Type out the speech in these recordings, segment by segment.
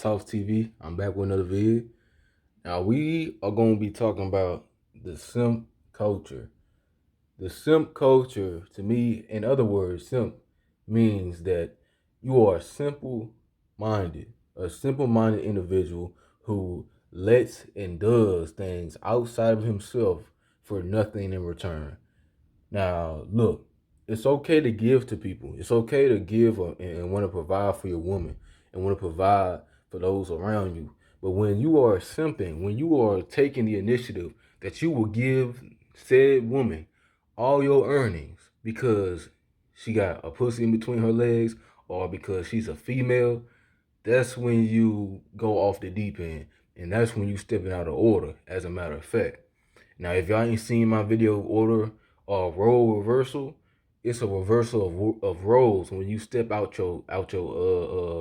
Talks TV. I'm back with another video. Now we are going to be talking about the simp culture. The simp culture, to me, in other words, simp means that you are a simple-minded individual who lets and does things outside of himself for nothing in return. Now, look, it's okay to give to people. It's okay to give and want to provide for your woman and want to provide for those around you. But when you are simping, when you are taking the initiative that you will give said woman all your earnings because she got a pussy in between her legs or because she's a female, that's when you go off the deep end. And that's when you stepping out of order, as a matter of fact. Now, if y'all ain't seen my video order or role reversal, it's a reversal of roles when you step out your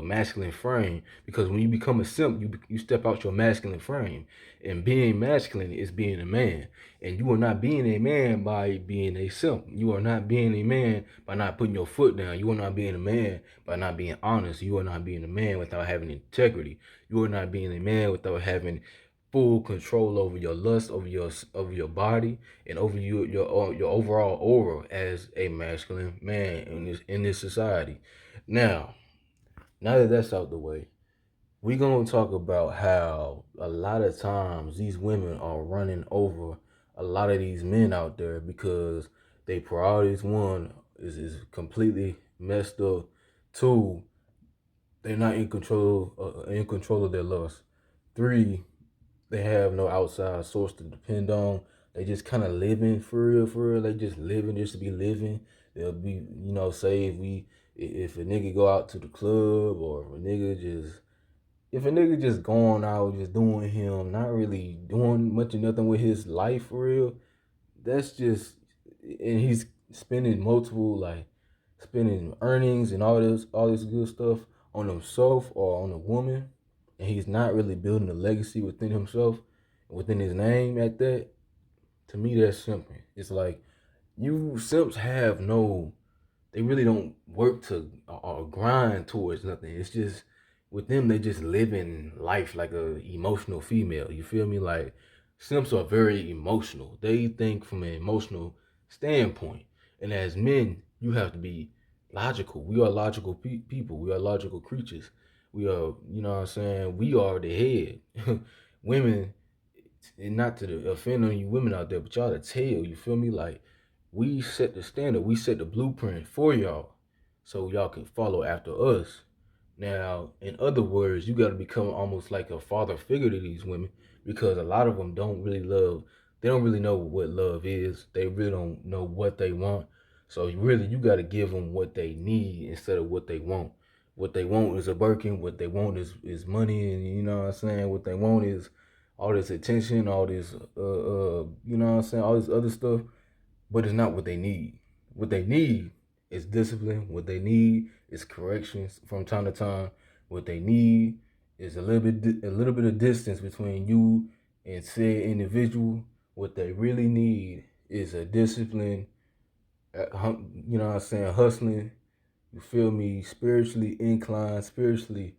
masculine frame. Because when you become a simp, you step out your masculine frame, and being masculine is being a man. And you are not being a man by being a simp. You are not being a man by not putting your foot down. You are not being a man by not being honest. You are not being a man without having integrity. You are not being a man without having full control over your lust, over your body, and over your overall aura as a masculine man in this society. Now that that's out the way, we're gonna talk about how a lot of times these women are running over a lot of these men out there because they priorities, one, is completely messed up. Two, they're not in control of their lust. Three, they have no outside source to depend on. They just kind of living for real, for real. They just living just to be living. They'll be, say if a nigga go out to the club, or if a nigga just going out, just doing him, not really doing much of nothing with his life for real. That's just, and he's spending earnings and all this good stuff on himself or on a woman, and he's not really building a legacy within himself, within his name at that. To me, that's simping. It's like, you simps have no, they really don't work to or grind towards nothing. It's just, with them, they just living life like a emotional female. You feel me? Like, simps are very emotional. They think from an emotional standpoint. And as men, you have to be logical. We are logical people. We are logical creatures. We are, you know what I'm saying? We are the head. Women, and not to offend on you women out there, but y'all the tail. You feel me? Like, we set the standard. We set the blueprint for y'all so y'all can follow after us. Now, in other words, you got to become almost like a father figure to these women, because a lot of them don't really love. They don't really know what love is. They really don't know what they want. So you got to give them what they need instead of what they want. What they want is a Birkin. What they want is money, and you know what I'm saying. What they want is all this attention, all this you know what I'm saying, all this other stuff. But it's not what they need. What they need is discipline. What they need is corrections from time to time. What they need is a little bit of distance between you and said individual. What they really need is a discipline, you know what I'm saying, hustling, you feel me, spiritually inclined, spiritually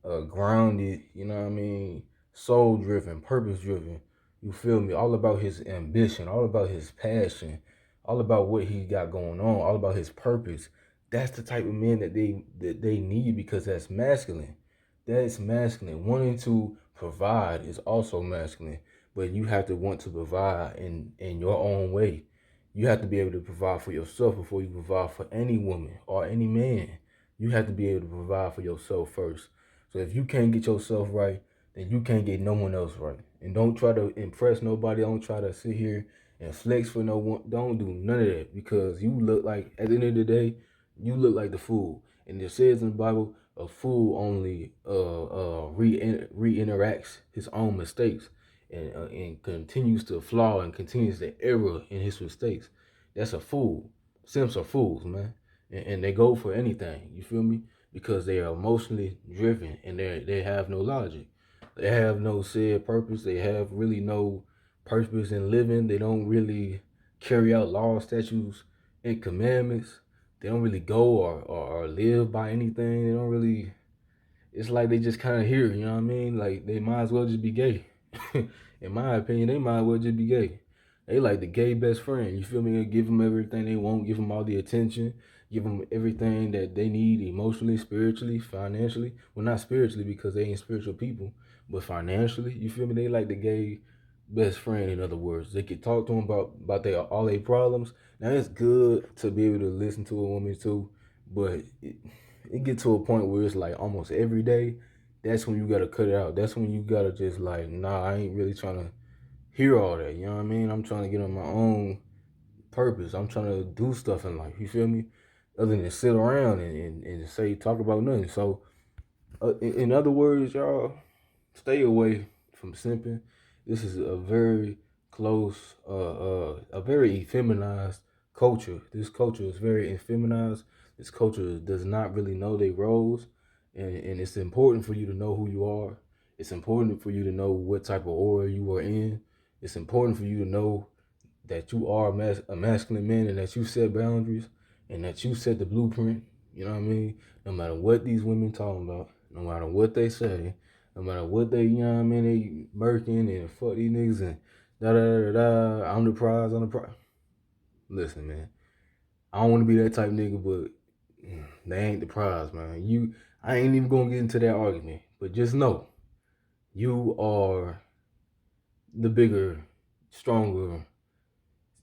grounded, you know what I mean, soul driven, purpose driven, you feel me, all about his ambition, all about his passion, all about what he got going on, all about his purpose. That's the type of men that they need, because that's masculine. That's masculine. Wanting to provide is also masculine, but you have to want to provide in your own way. You have to be able to provide for yourself before you provide for any woman or any man. You have to be able to provide for yourself first. So if you can't get yourself right, then you can't get no one else right. And don't try to impress nobody. Don't try to sit here and flex for no one. Don't do none of that, because you look like, at the end of the day, you look like the fool. And it says in the Bible, a fool only re-interacts his own mistakes, and continues to flaw and continues to error in his mistakes. That's a fool. Simps are fools, man, and they go for anything. You feel me? Because they are emotionally driven, and they have no logic. They have no said purpose. They have really no purpose in living. They don't really carry out laws, statutes, and commandments. They don't really go or live by anything. They don't really. it's like they just kind of here, you know what I mean? Like they might as well just be gay. In my opinion, they might as well just be gay. They like the gay best friend. You feel me? Give them everything they want. Give them all the attention. Give them everything that they need emotionally, spiritually, financially. Well, not spiritually because they ain't spiritual people, but financially. You feel me? They like the gay best friend. In other words, they could talk to them about their all their problems. Now it's good to be able to listen to a woman too, but it get to a point where it's like almost every day. That's when you gotta cut it out. That's when you gotta just like, nah, I ain't really trying to hear all that. You know what I mean? I'm trying to get on my own purpose. I'm trying to do stuff in life. You feel me? Other than sit around and say talk about nothing. So, in other words, y'all, stay away from simping. This is a very close, a very effeminized culture. This culture is very effeminized. This culture does not really know their roles, and it's important for you to know who you are. It's important for you to know what type of aura you are in. It's important for you to know that you are a masculine man and that you set boundaries and that you set the blueprint. You know what I mean? No matter what these women talking about, no matter what they say, no matter what they, you know what I mean, they murking and fuck these niggas and da da da da. I'm the prize, I'm the prize. Listen, man, I don't want to be that type of nigga, but they ain't the prize, man. I ain't even gonna get into that argument, but just know you are the bigger, stronger.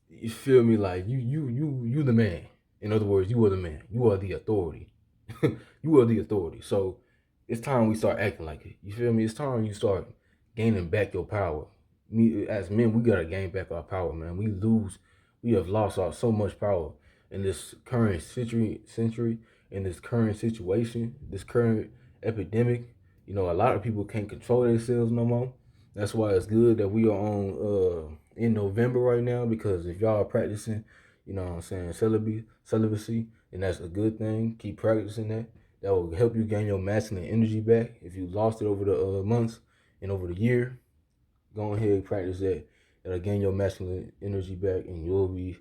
You feel me? Like you the man. In other words, you are the man. You are the authority. You are the authority. So it's time we start acting like it. You feel me? It's time you start gaining back your power. Me as men, we gotta gain back our power, man. We have lost so much power in this current century, in this current situation, this current epidemic. You know, a lot of people can't control themselves no more. That's why it's good that we are on in November right now, because if y'all are practicing, you know what I'm saying, celibacy, and that's a good thing. Keep practicing that. That will help you gain your masculine energy back. If you lost it over the months and over the year, go ahead and practice that. That'll gain your masculine energy back, and you'll be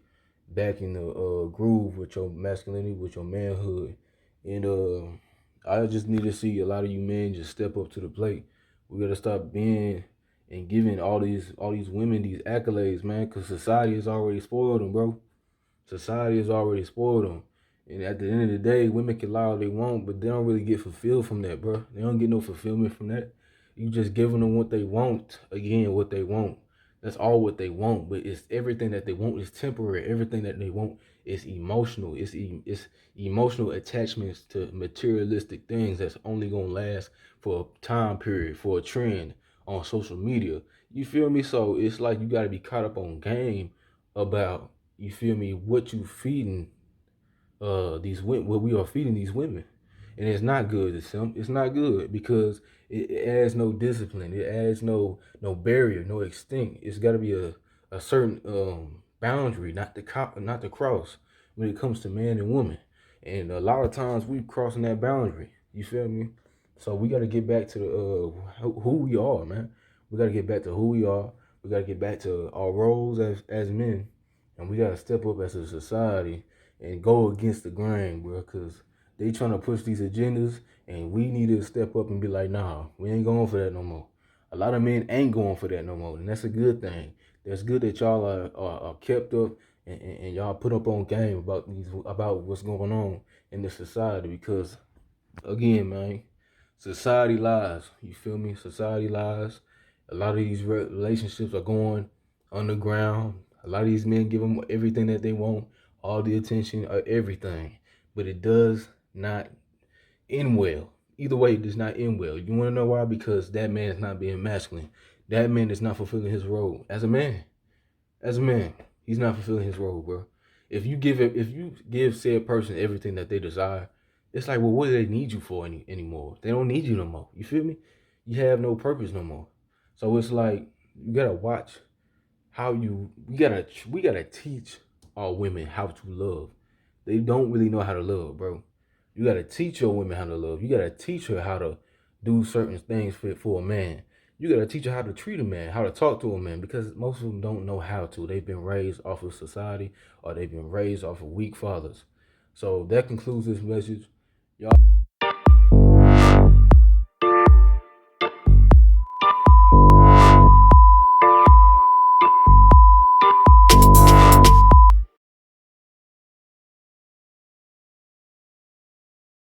back in the groove with your masculinity, with your manhood. And I just need to see a lot of you men just step up to the plate. We gotta stop being and giving all these women these accolades, man, because society has already spoiled them, bro. Society has already spoiled them. And at the end of the day, women can lie all they want, but they don't really get fulfilled from that, bro. They don't get no fulfillment from that. You just giving them what they want, again, what they want. That's all what they want, but it's everything that they want is temporary. Everything that they want is emotional. It's emotional attachments to materialistic things that's only gonna last for a time period, for a trend on social media. You feel me? So it's like you gotta be caught up on game about, you feel me, what you feeding these women, what we are feeding these women. And it's not good to simp. It's not good because it adds no discipline. It adds no barrier, no extinct. It's got to be a certain boundary, not to cross when it comes to man and woman. And a lot of times we crossing that boundary. You feel me? So we got to get back to the who we are, man. We got to get back to who we are. We got to get back to our roles as men, and we got to step up as a society and go against the grain, bro, because they trying to push these agendas, and we need to step up and be like, nah, we ain't going for that no more. A lot of men ain't going for that no more, and that's a good thing. That's good that y'all are kept up and y'all put up on game about what's going on in the society, because again, man, society lies. You feel me? Society lies. A lot of these relationships are going underground. A lot of these men give them everything that they want, all the attention, everything. But it does not end well. Either way, it does not end well. You want to know why? Because that man is not being masculine. That man is not fulfilling his role as a man. As a man, he's not fulfilling his role, bro. If you give said person everything that they desire, it's like, well, what do they need you for anymore? They don't need you no more. You feel me? You have no purpose no more. So it's like you gotta watch how we gotta teach our women how to love. They don't really know how to love, bro. You gotta teach your women how to love. You gotta teach her how to do certain things for a man. You gotta teach her how to treat a man, how to talk to a man, because most of them don't know how to. They've been raised off of society, or they've been raised off of weak fathers. So that concludes this message. Y'all